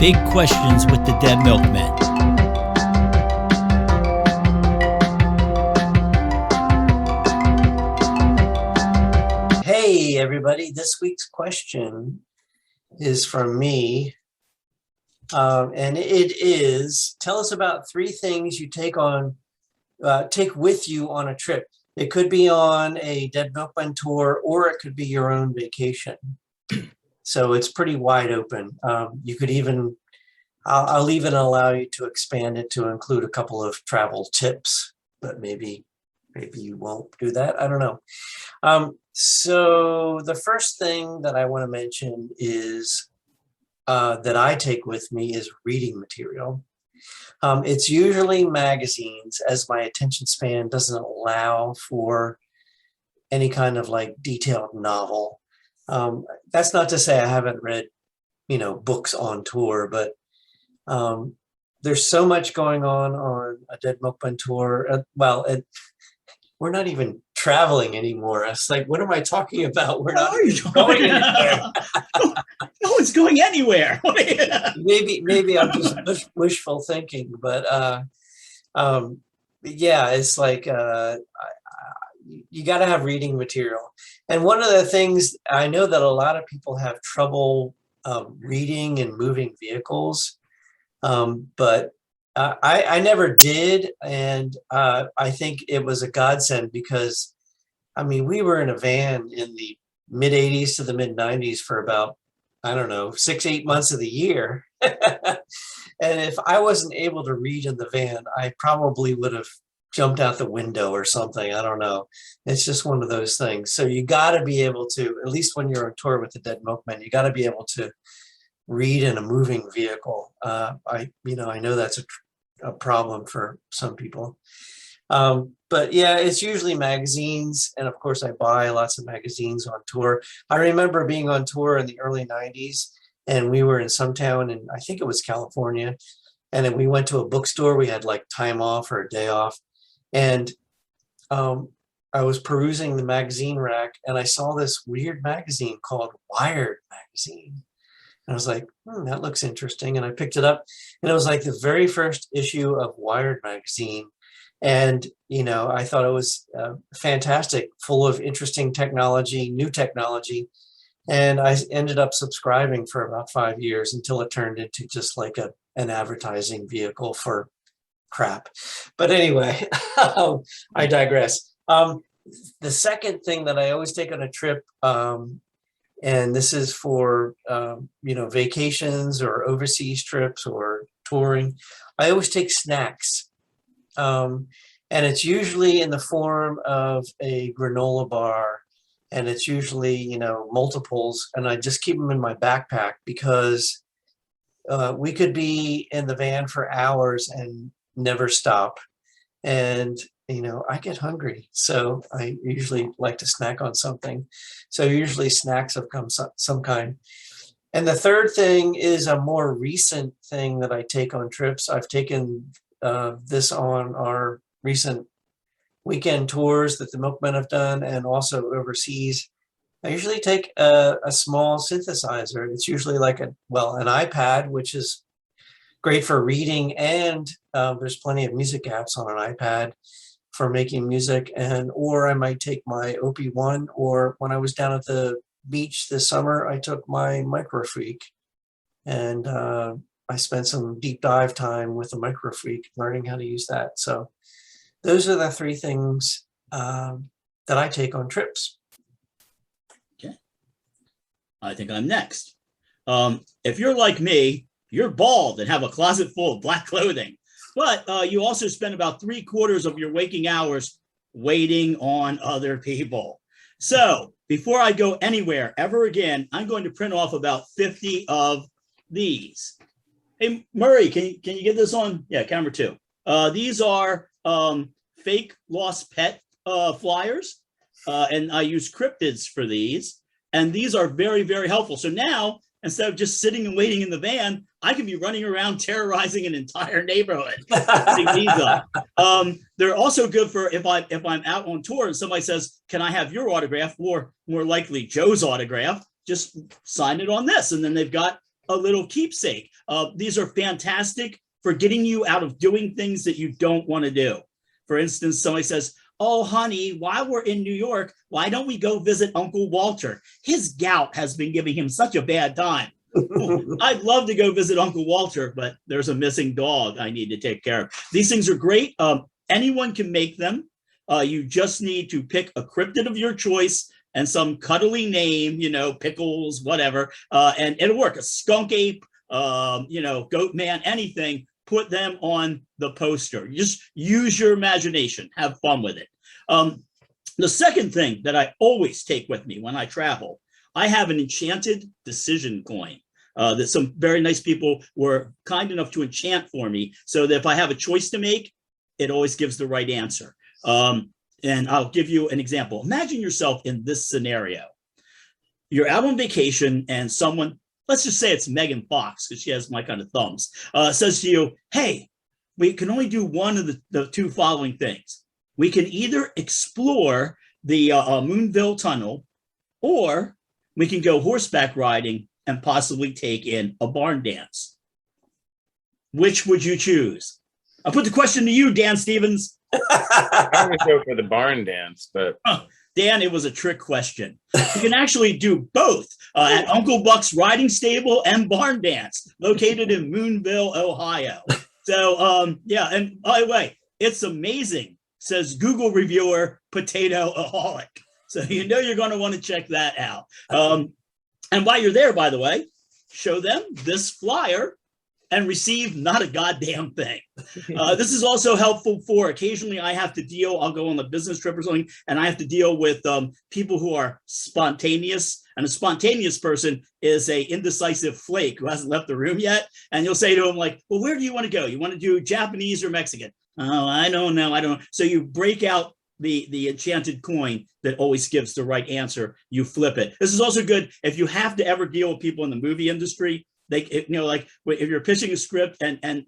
Big Questions with the Dead Milkmen. Hey, everybody. This week's question is from me. And it is, tell us about 3 things you take with you on a trip. It could be on a Dead Milkman tour, or it could be your own vacation. So it's pretty wide open. You could even, I'll even allow you to expand it to include a couple of travel tips, but maybe you won't do that. I don't know. So the first thing that I want to mention is that I take with me is reading material. It's usually magazines, as my attention span doesn't allow for any kind of like detailed novel. That's not to say I haven't read, books on tour, but there's so much going on a Dead Milkman tour. We're not even traveling anymore. It's like, what am I talking about? We're not going anywhere. No one's going anywhere. Maybe I'm just wishful thinking, but yeah, it's like you got to have reading material. And one of the things I know that a lot of people have trouble reading and moving vehicles, but I never did, and I think it was a godsend because, we were in a van in the mid 80s to the mid 90s for about, 6-8 months of the year. And if I wasn't able to read in the van, I probably would have jumped out the window or something. I don't know. It's just one of those things. So you got to be able to, at least when you're on tour with the Dead Milkmen, you got to be able to read in a moving vehicle. I know that's a problem for some people. But yeah, it's usually magazines. And of course I buy lots of magazines on tour. I remember being on tour in the early 90s, and we were in some town in, I think it was California. And then we went to a bookstore. We had like time off or a day off. And I was perusing the magazine rack, and I saw this weird magazine called Wired magazine. And I was like, that looks interesting. And I picked it up, and it was like the very first issue of Wired magazine. And, I thought it was fantastic, full of interesting technology, new technology. And I ended up subscribing for about 5 years until it turned into just like an advertising vehicle for crap. But anyway, I digress. The second thing that I always take on a trip, and this is for, vacations or overseas trips or touring, I always take snacks. And it's usually in the form of a granola bar, and it's usually, multiples, and I just keep them in my backpack because we could be in the van for hours and never stop. And, I get hungry, so I usually like to snack on something. So usually snacks of some kind. And the third thing is a more recent thing that I take on trips. I've taken this on our recent weekend tours that the Milkmen have done, and also overseas. I usually take a small synthesizer. It's usually like an iPad, which is great for reading, and there's plenty of music apps on an iPad for making music. Or I might take my OP1, or when I was down at the beach this summer, I took my Microfreak, and I spent some deep dive time with the Microfreak learning how to use that. So those are the 3 things that I take on trips. Okay. I think I'm next. If you're like me, you're bald and have a closet full of black clothing, but you also spend about 3/4 of your waking hours waiting on other people. So before I go anywhere ever again, I'm going to print off about 50 of these. Hey, Murray, can you get this on? Yeah, camera 2. These are fake lost pet flyers, and I use cryptids for these. And these are very, very helpful. So now, instead of just sitting and waiting in the van, I can be running around terrorizing an entire neighborhood. These up. They're also good for if I'm out on tour and somebody says, "Can I have your autograph?" Or more likely Joe's autograph. Just sign it on this, and then they've got a little keepsake. These are fantastic for getting you out of doing things that you don't want to do. For instance, somebody says, oh, honey, while we're in New York, why don't we go visit Uncle Walter? His gout has been giving him such a bad time. I'd love to go visit Uncle Walter, but there's a missing dog I need to take care of. These things are great. Anyone can make them. You just need to pick a cryptid of your choice and some cuddly name, Pickles, whatever, and it'll work. A skunk ape, goat man, anything. Put them on the poster. Just use your imagination. Have fun with it. The second thing that I always take with me when I travel, I have an enchanted decision coin that some very nice people were kind enough to enchant for me, so that if I have a choice to make, it always gives the right answer. And I'll give you an example. Imagine yourself in this scenario. You're out on vacation and someone, let's just say it's Megan Fox, because she has my kind of thumbs, says to you, hey, we can only do one of the two following things. We can either explore the Moonville Tunnel, or we can go horseback riding and possibly take in a barn dance. Which would you choose? I'll put the question to you, Dan Stevens. I would go for the barn dance, but Dan, it was a trick question. You can actually do both at Uncle Buck's Riding Stable and Barn Dance, located in Moonville, Ohio. So, yeah, and by the way, it's amazing, says Google reviewer Potato-aholic. So you're going to want to check that out. And while you're there, by the way, show them this flyer and receive not a goddamn thing. This is also helpful for occasionally I have to deal, I'll go on a business trip or something, and I have to deal with people who are spontaneous. And a spontaneous person is a indecisive flake who hasn't left the room yet. And you'll say to them like, well, where do you want to go? You want to do Japanese or Mexican? Oh, I don't know. I don't know. So you break out the enchanted coin that always gives the right answer. You flip it. This is also good if you have to ever deal with people in the movie industry. They, like if you're pitching a script and at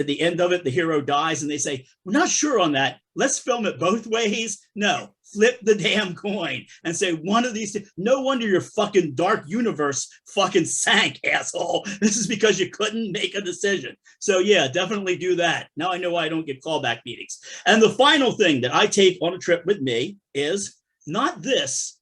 the end of it, the hero dies and they say, we're not sure on that. Let's film it both ways. No, flip the damn coin and say one of these. No wonder your fucking dark universe fucking sank, asshole. This is because you couldn't make a decision. So yeah, definitely do that. Now I know why I don't get callback meetings. And the final thing that I take on a trip with me is not this,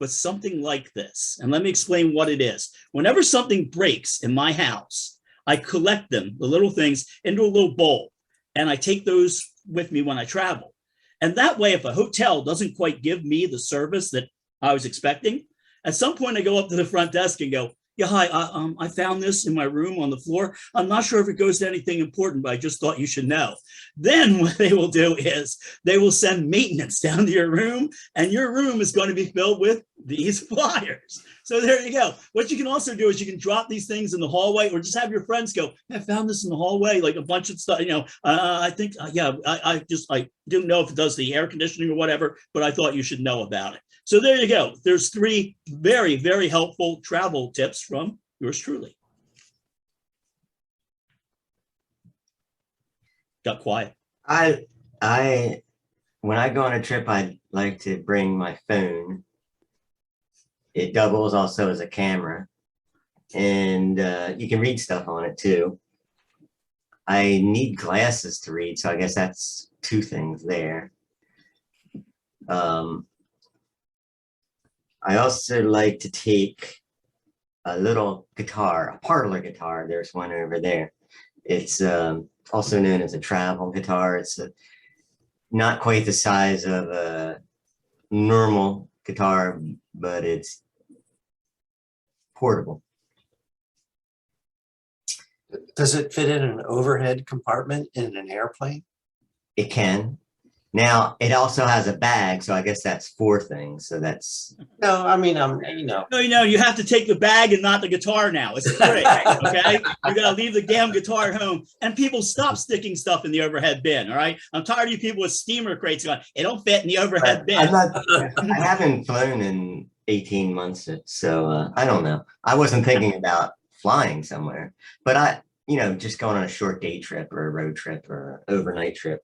but something like this. And let me explain what it is. Whenever something breaks in my house, I collect them, the little things, into a little bowl. And I take those with me when I travel. And that way, if a hotel doesn't quite give me the service that I was expecting, at some point I go up to the front desk and go, yeah, hi, I found this in my room on the floor. I'm not sure if it goes to anything important, but I just thought you should know. Then what they will do is they will send maintenance down to your room, and your room is going to be filled with these flyers. So there you go. What you can also do is you can drop these things in the hallway, or just have your friends go, I found this in the hallway, like a bunch of stuff, I think, I didn't know if it does the air conditioning or whatever, but I thought you should know about it. So there you go. There's 3 very, very helpful travel tips from yours truly. Got quiet. I when I go on a trip, I like to bring my phone. It doubles also as a camera, and you can read stuff on it too. I need glasses to read, so I guess that's 2 things there. I also like to take a little guitar, a parlor guitar. There's one over there. It's also known as a travel guitar. It's not quite the size of a normal guitar, but it's portable. Does it fit in an overhead compartment in an airplane? It can. Now, it also has a bag, so I guess that's 4 things. So that's... No, I mean, No, you have to take the bag and not the guitar now. It's free, okay? You got to leave the damn guitar at home. And people stop sticking stuff in the overhead bin, all right? I'm tired of you people with steamer crates going, it don't fit in the overhead bin. I haven't flown in 18 months, so I don't know. I wasn't thinking about flying somewhere, but just going on a short day trip or a road trip or an overnight trip.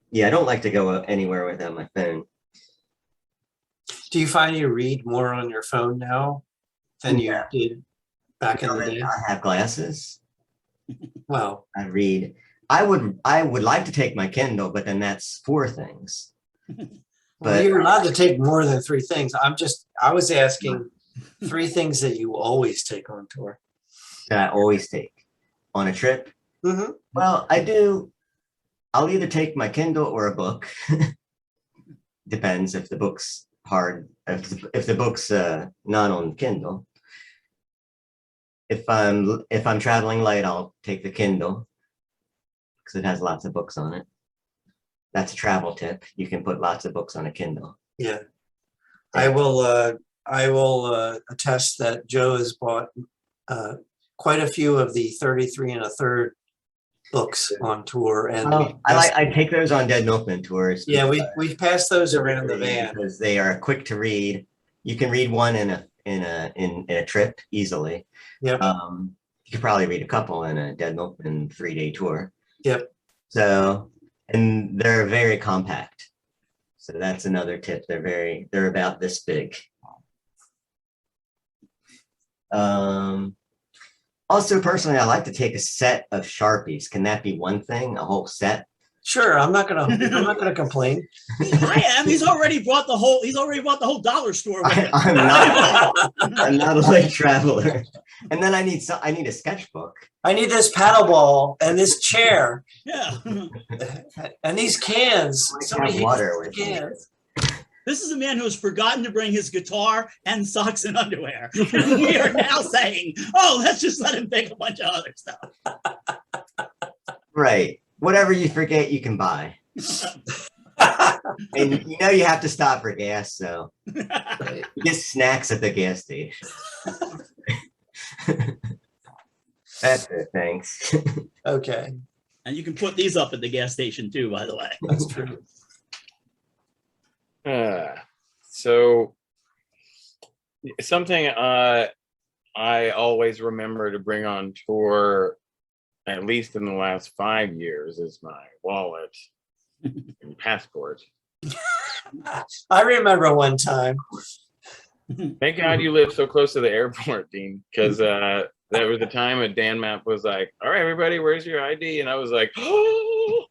Yeah, I don't like to go anywhere without my phone. Do you find you read more on your phone now? than you Yeah. did back in the day? I have glasses. Wow. I read. I would like to take my Kindle, but then that's 4 things. Well, But- you're allowed to take more than 3 things. I was asking 3 things that you always take on tour. That I always take on a trip. Mm-hmm. Well, I do. I'll either take my Kindle or a book. Depends if the book's hard. If the book's not on Kindle. If I'm traveling light, I'll take the Kindle because it has lots of books on it. That's a travel tip. You can put lots of books on a Kindle. Yeah. I will attest that Joe has bought quite a few of the 33 1/3 books on tour, and Well, I take those on Dead Milkman tours. yeah, we've passed those around the van. because they are quick to read. You can read one in a trip easily. Yep. You could probably read a couple in a Dead Milkman 3-day tour. Yep. So, and they're very compact. So that's another tip. They're about this big. Also, personally, I like to take a set of Sharpies. Can that be one thing? A whole set? Sure, I'm not gonna complain. I am. He's already bought the whole dollar store with him. I'm not a light traveler. And then I need a sketchbook. I need this paddle ball and this chair Yeah. and these cans. I Somebody have hates water the with me. cans. This is a man who has forgotten to bring his guitar and socks and underwear. And we are now saying, oh, let's just let him take a bunch of other stuff. Right. Whatever you forget, you can buy. And you have to stop for gas, so get snacks at the gas station. That's it. Thanks. Okay, And you can put these up at the gas station too, by the way. that's true. So something I always remember to bring on tour, at least in the last 5 years, is my wallet and passport. I remember one time. Thank God you live so close to the airport, Dean, because that was the time that Dan Map was like, all right, everybody, where's your ID? And I was like, oh.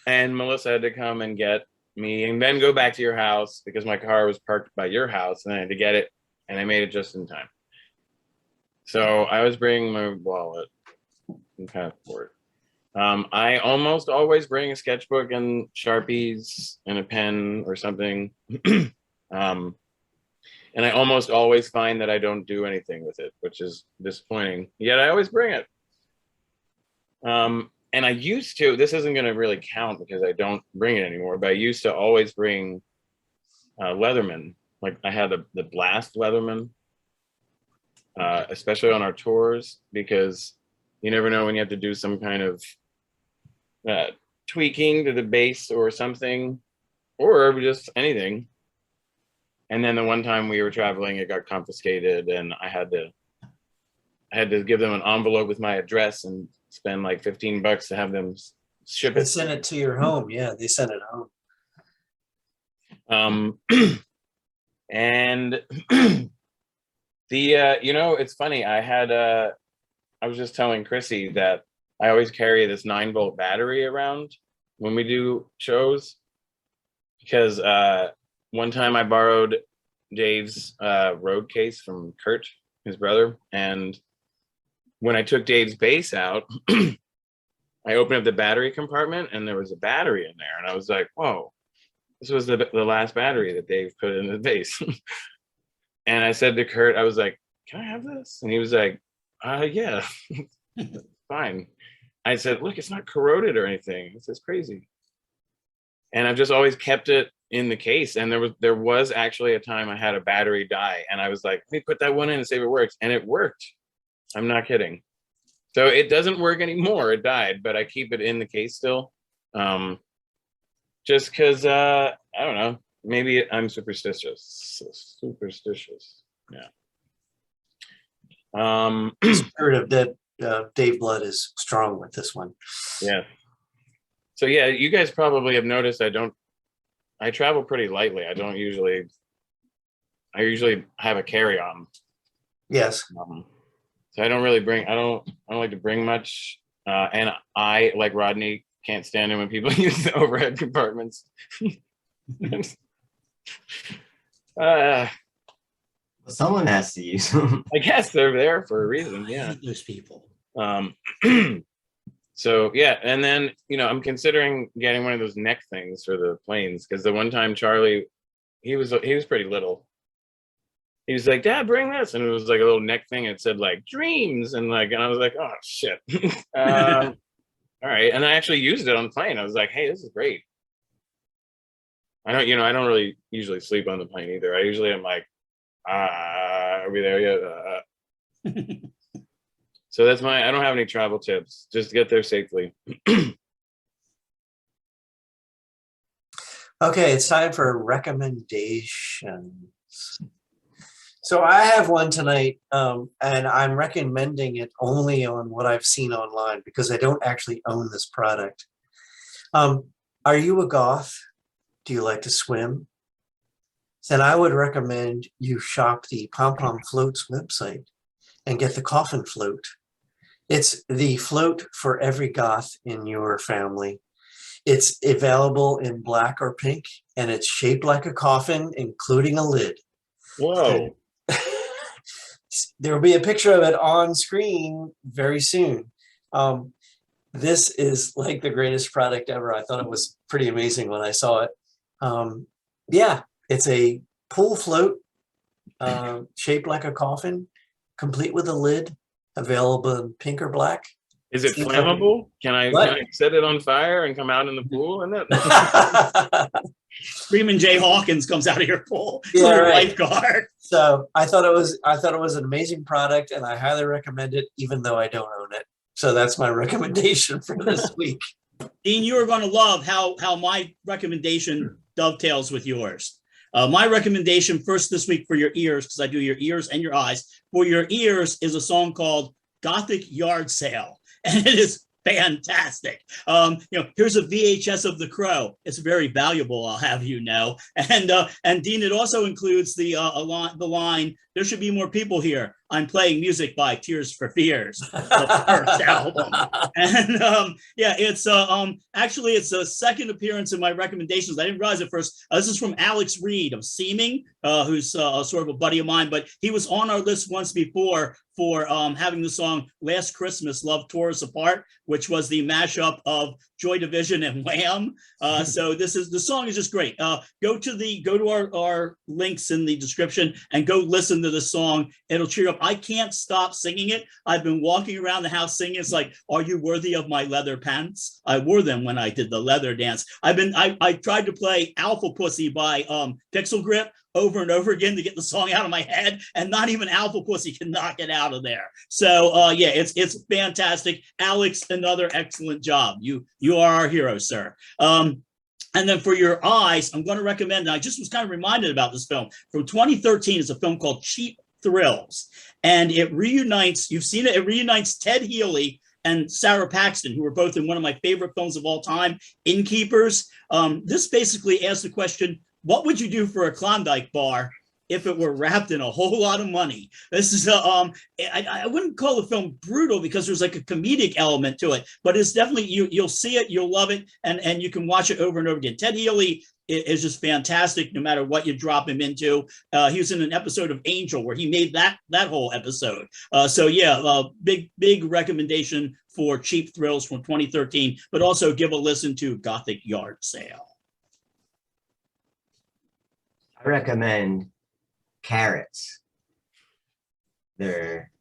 And Melissa had to come and get me and then go back to your house because my car was parked by your house and I had to get it and I made it just in time. So I was bringing my wallet and passport. I almost always bring a sketchbook and Sharpies and a pen or something. And I almost always find that I don't do anything with it, which is disappointing. Yet I always bring it. And I used to, this isn't going to really count because I don't bring it anymore, but I used to always bring Leatherman. Like I had the Blast Leatherman, especially on our tours, because you never know when you have to do some kind of tweaking to the base or something, or just anything. And then the one time we were traveling, it got confiscated and I had to give them an envelope with my address and spend like $15 to have them ship They it. sent it to your home. Yeah, they sent it home. And it's funny. I was just telling Chrissy that I always carry this 9-volt battery around when we do shows because one time I borrowed Dave's road case from Kurt, his brother, and when I took Dave's bass out, I opened up the battery compartment and there was a battery in there. And I was like, whoa, this was the last battery that Dave put in the bass. And I said to Kurt, I was like, can I have this? And he was like, yeah, fine. I said, look, it's not corroded or anything. This is crazy. And I've just always kept it in the case. And there was actually a time I had a battery die and I was like, let me put that one in and see if it works. And it worked. I'm not kidding. So it doesn't work anymore. It died, but I keep it in the case still. Just because, I don't know, maybe I'm superstitious. Yeah. Spirit of Dave Blood is strong with this one. Yeah. So yeah, you guys probably have noticed I travel pretty lightly. I I usually have a carry-on. Yes. So I don't really bring. I don't like to bring much. And I, like Rodney, can't stand it when people use the overhead compartments. Someone has to use them. I guess they're there for a reason. I Yeah. hate those people. So yeah, and then I'm considering getting one of those neck things for the planes, because the one time Charlie, he was pretty little. He was like, "Dad, bring this," and it was like a little neck thing. It said like dreams, and I was like, "Oh shit." All right, and I actually used it on the plane. I was like, "Hey, this is great." I don't really usually sleep on the plane either. I usually am like, are we there yet? So that's I don't have any travel tips. Just get there safely. Okay, it's time for recommendations. So I have one tonight, and I'm recommending it only on what I've seen online because I don't actually own this product. Are you a goth? Do you like to swim? Then I would recommend you shop the Pom Pom Floats website and get the coffin float. It's the float for every goth in your family. It's available in black or pink, and it's shaped like a coffin, including a lid. Whoa. There will be a picture of it on screen very soon. This is like the greatest product ever. I thought it was pretty amazing when I saw it. Yeah, it's a pool float shaped like a coffin, complete with a lid, available in pink or black. Is it flammable? Can I set it on fire and come out in the pool in it? Screaming Jay Hawkins comes out of your pool. Yeah, right. Lifeguard. So I thought it was an amazing product, and I highly recommend it, even though I don't own it. So that's my recommendation for this week. Dean, you are going to love how my recommendation dovetails with yours. My recommendation first this week for your ears, because I do your ears and your eyes. For your ears is a song called Gothic Yard Sale, and it is fantastic. Here's a VHS of The Crow. It's very valuable, I'll have you know. And Dean, it also includes the line, "There should be more people here. I'm playing music by Tears for Fears," the first album. And it's actually it's a second appearance in my recommendations. I didn't realize it first. This is from Alex Reed of Seeming, who's sort of a buddy of mine, but he was on our list once before for having the song "Last Christmas Love Tore Us Apart," which was the mashup of Joy Division and Wham. So the song is just great. Go to our links in the description and go listen to the song. It'll cheer you up. I can't stop singing it. I've been walking around the house singing. It's like, "Are you worthy of my leather pants? I wore them when I did the leather dance." I tried to play Alpha Pussy by Pixel Grip over and over again to get the song out of my head, and not even Alpha Pussy can knock it out of there. So it's fantastic. Alex, another excellent job. You are our hero, sir. And then for your eyes, I'm going to recommend, and I just was kind of reminded about this film from 2013. It's a film called Cheap Thrills, and it reunites, you've seen it, it reunites Ted Healy and Sarah Paxton, who were both in one of my favorite films of all time, Innkeepers. This basically asks the question, what would you do for a Klondike bar if it were wrapped in a whole lot of money? This is I wouldn't call the film brutal because there's like a comedic element to it, but it's definitely, you'll see it, you'll love it, and you can watch it over and over again. Ted Healy is just fantastic no matter what you drop him into. He was in an episode of Angel where he made that whole episode. Big recommendation for Cheap Thrills from 2013, but also give a listen to Gothic Yard Sale. I recommend carrots. They're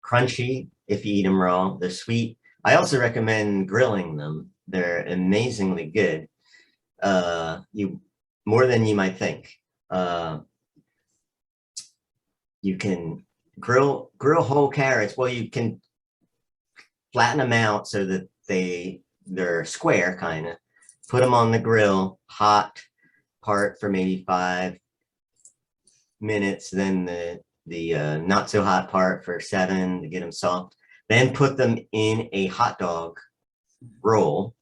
crunchy if you eat them raw. They're sweet. I also recommend grilling them. They're amazingly good. More than you might think. You can grill whole carrots. Well, you can flatten them out so that they're square kind of. Put them on the grill, hot part for maybe 5 minutes, then the not so hot part for 7 to get them soft. Then put them in a hot dog roll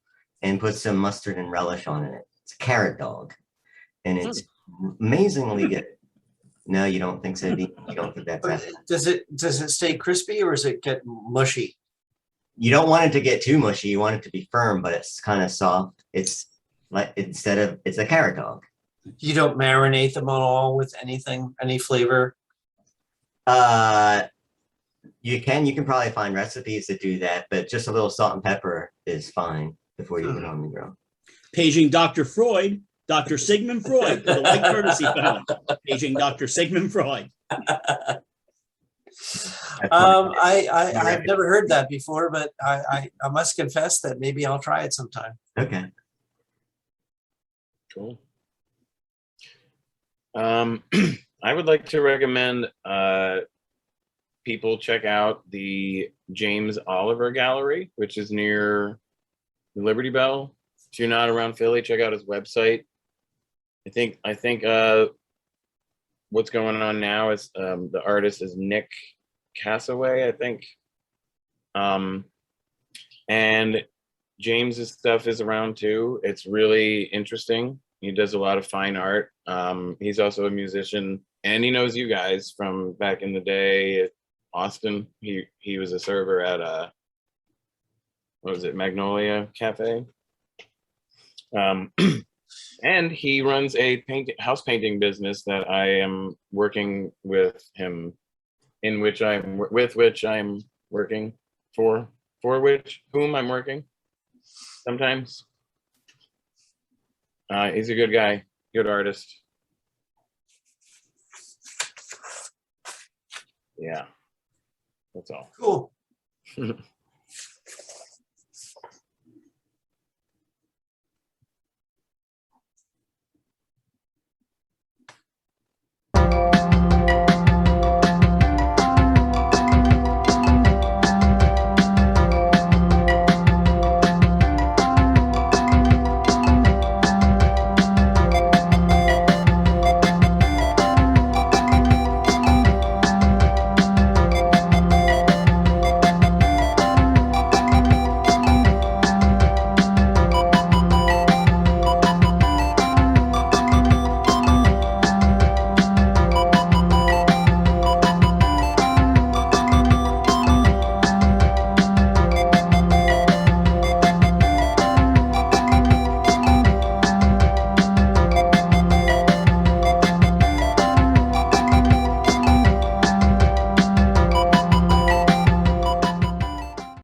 and put some mustard and relish on it. It's a carrot dog, and it's amazingly good. No, you don't think so, Dean? You don't think that's it? Does it stay crispy or does it get mushy? You don't want it to get too mushy. You want it to be firm, but it's kind of soft. It's like it's a carrot dog. You don't marinate them at all with anything, any flavor? You can probably find recipes that do that, but just a little salt and pepper is fine before you put it on the grill. Paging Dr. Freud, Dr. Sigmund Freud, for the white courtesy phone. Paging Dr. Sigmund Freud. I've never heard that before, but I must confess that maybe I'll try it sometime. Okay. Cool. I would like to recommend people check out the James Oliver Gallery, which is near Liberty Bell. If you're not around Philly, check out his website. I think what's going on now is the artist is Nick Cassaway, I think. And James's stuff is around too. It's really interesting. He does a lot of fine art. He's also a musician, and he knows you guys from back in the day at Austin. He was a server at what was it, Magnolia Cafe. And he runs a house painting business that I am working with him, which I'm working for whom I'm working sometimes. He's a good guy, good artist. Yeah, that's all. Cool.